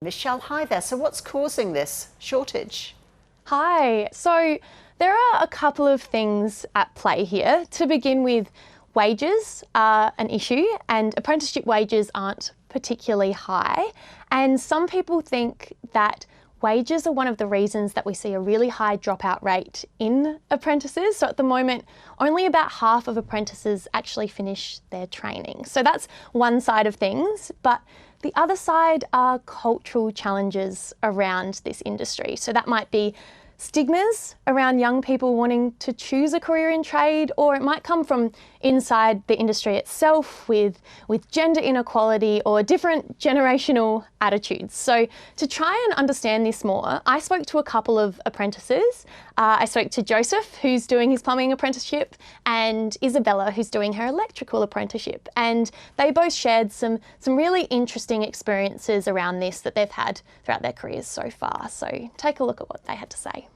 Michelle, hi there. So what's causing this shortage? Hi. So there are a couple of things at play here. To begin with, wages are an issue, and apprenticeship wages aren't particularly high. And some people think that wages are one of the reasons that we see a really high dropout rate in apprentices. So at the moment, only about half of apprentices actually finish their training. So that's one side of things. But the other side are cultural challenges around this industry. So that might be stigmas around young people wanting to choose a career in trade, or it might come from inside the industry itself with gender inequality or different generational attitudes. So to try and understand this more, I spoke to a couple of apprentices. I spoke to Joseph, who's doing his plumbing apprenticeship, and Isabella, who's doing her electrical apprenticeship. And they both shared some really interesting experiences around this that they've had throughout their careers so far. So take a look at what they had to say.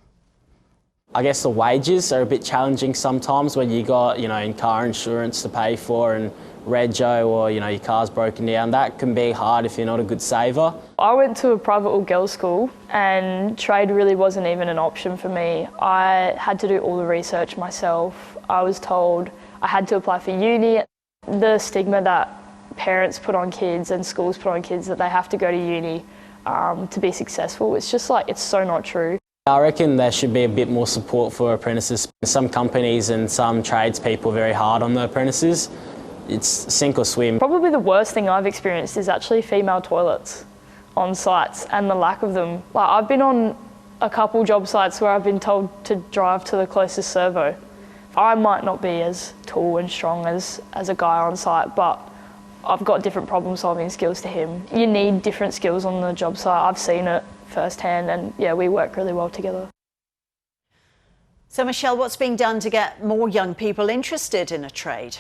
I guess the wages are a bit challenging sometimes when you got, in car insurance to pay for and rego, or, your car's broken down. That can be hard if you're not a good saver. I went to a private all-girls school and trade really wasn't even an option for me. I had to do all the research myself. I was told I had to apply for uni. The stigma that parents put on kids and schools put on kids that they have to go to uni to be successful, it's just like, it's so not true. I reckon there should be a bit more support for apprentices. Some companies and some tradespeople are very hard on the apprentices. It's sink or swim. Probably the worst thing I've experienced is actually female toilets on sites and the lack of them. Like, I've been on a couple job sites where I've been told to drive to the closest servo. I might not be as tall and strong as a guy on site, but I've got different problem solving skills to him. You need different skills on the job site. I've seen it firsthand, and yeah, we work really well together. So Michelle, what's being done to get more young people interested in a trade?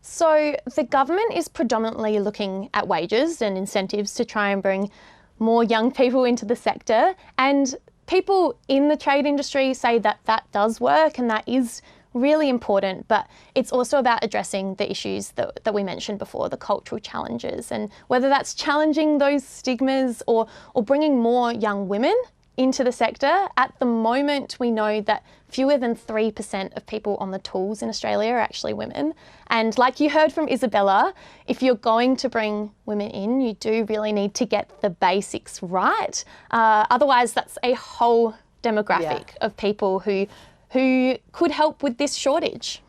So the government is predominantly looking at wages and incentives to try and bring more young people into the sector, and people in the trade industry say that that does work and that is really important, but it's also about addressing the issues that we mentioned before, the cultural challenges, and whether that's challenging those stigmas or bringing more young women into the sector. At the moment, we know that fewer than 3% of people on the tools in Australia are actually women. And like you heard from Isabella, if you're going to bring women in, you do really need to get the basics right. Otherwise, that's a whole demographic of people who could help with this shortage.